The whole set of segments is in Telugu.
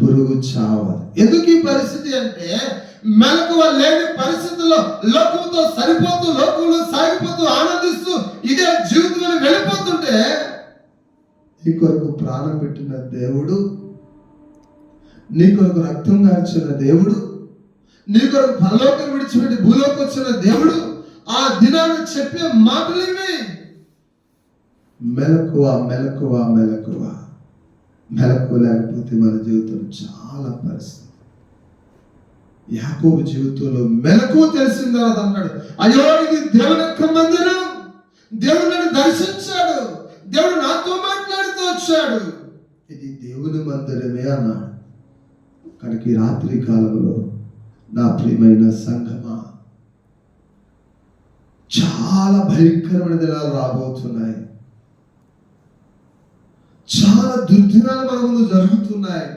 పురుగు చావాలి. ఎందుకు ఈ పరిస్థితి అంటే, మెలకువ లేని పరిస్థితుల్లో లోకంతో సరిపోతూ, లోకంలో సాగిపోతూ, ఆనందిస్తూ ఇదే జీవితం అని వెళ్ళిపోతుంటే, నీ కొరకు ప్రాణం పెట్టిన దేవుడు, నీ కొరకు రక్తం కార్చిన దేవుడు, నీ కొరకు పరలోకం విడిచిపెట్టి భూలోకి వచ్చిన దేవుడు ఆ దినాన్ని చెప్పే మాటలు ఇవి. మెలకువ మెలకువ మెలకువ. మెలకువ లేకపోతే మన జీవితం చాలా పరిస్థితి. యాకోబు జీవితంలో మెలకువ తెలిసిన తర్వాత అన్నాడు, అయ్యో ఇది దేవుని యొక్క మందిరం, దేవుడు నన్ను దర్శించాడు, దేవుడు నాతో మాట్లాడుతూ వచ్చాడు, ఇది దేవుని మందిరమే అన్నాడు. కనుక ఈ రాత్రి కాలంలో నా ప్రియమైన సంఘమా, చాలా భయంకరమైన దినాలు రాబోతున్నాయి. చాలా దుర్దినాలు మన ముందు జరుగుతున్నాయి.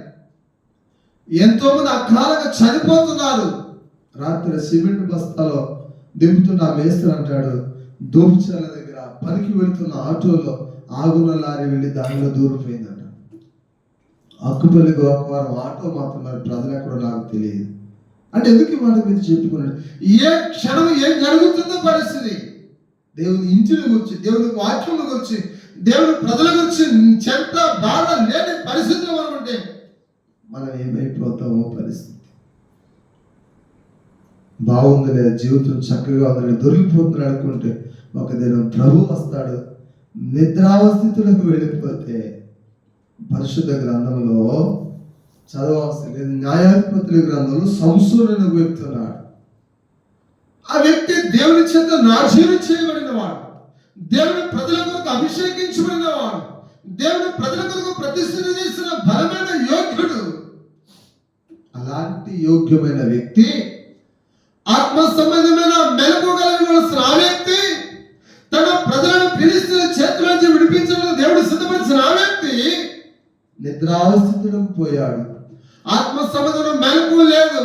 ఎంతో మంది అకాలంగా చనిపోతున్నారు. రాత్రి సిమెంట్ బస్తాలో దింపుతున్న ఆ మేస్త్రి అంటాడు, దోపుచాల దగ్గర పనికి వెళుతున్న ఆటోలో ఆగున్న లారీ వెళ్ళి దానిలో దూరిపోయిందంట. అక్కుపల్లి గోకవరం ఆటో మాత్రం మరి ప్రజలు ఎక్కడో నాకు తెలియదు. అంటే ఎందుకు ఈ మాట మీద చెప్పుకున్నాడు? ఏ క్షణం ఏం జరుగుతుందో పరిస్థితి. దేవుని ఇంటిని గురించి, దేవుని వాక్యం గురించి, దేవుని ప్రజల గురించి చెంత బాధ లేని పరిస్థితులు మనం ఉంటే మనం ఏమైపోతామో పరిస్థితి. బాగుందిలే, జీవితం చక్కగా ఉందని దొరికిపోతుంది అనుకుంటే ఒక దినం ప్రభు వస్తాడు. నిద్రావస్థితులకు వెళ్ళిపోతే పరిశుద్ధ గ్రంథంలో చదవాల్సిన లేదు, న్యాయాధిపతుల గ్రంథంలో సంసోనును వ్యక్తున్నాడు. ఆ వ్యక్తి దేవుని చేత నాశనం చేయబడిన వాడు, దేవుని ప్రజల కొరకు అభిషేకించబడిన వాడు, దేవుని ప్రజల కొరకు ప్రతిష్ఠ చేసిన బలమైన యోగ్యుడు. అలాంటి యోగ్యమైన వ్యక్తి, ఆత్మ సంబంధమైన మెలకువ కలిగిన ఆ వ్యక్తి, తన ప్రజలను ఫిలిష్తీయుల చేతుల నుంచి విడిపించడానికి దేవుడు సిద్ధపరిచిన ఆ వ్యక్తి నిద్రావస్థితులకు పోయాడు. ఆత్మ సంబంధమైన మెలకువ లేదు.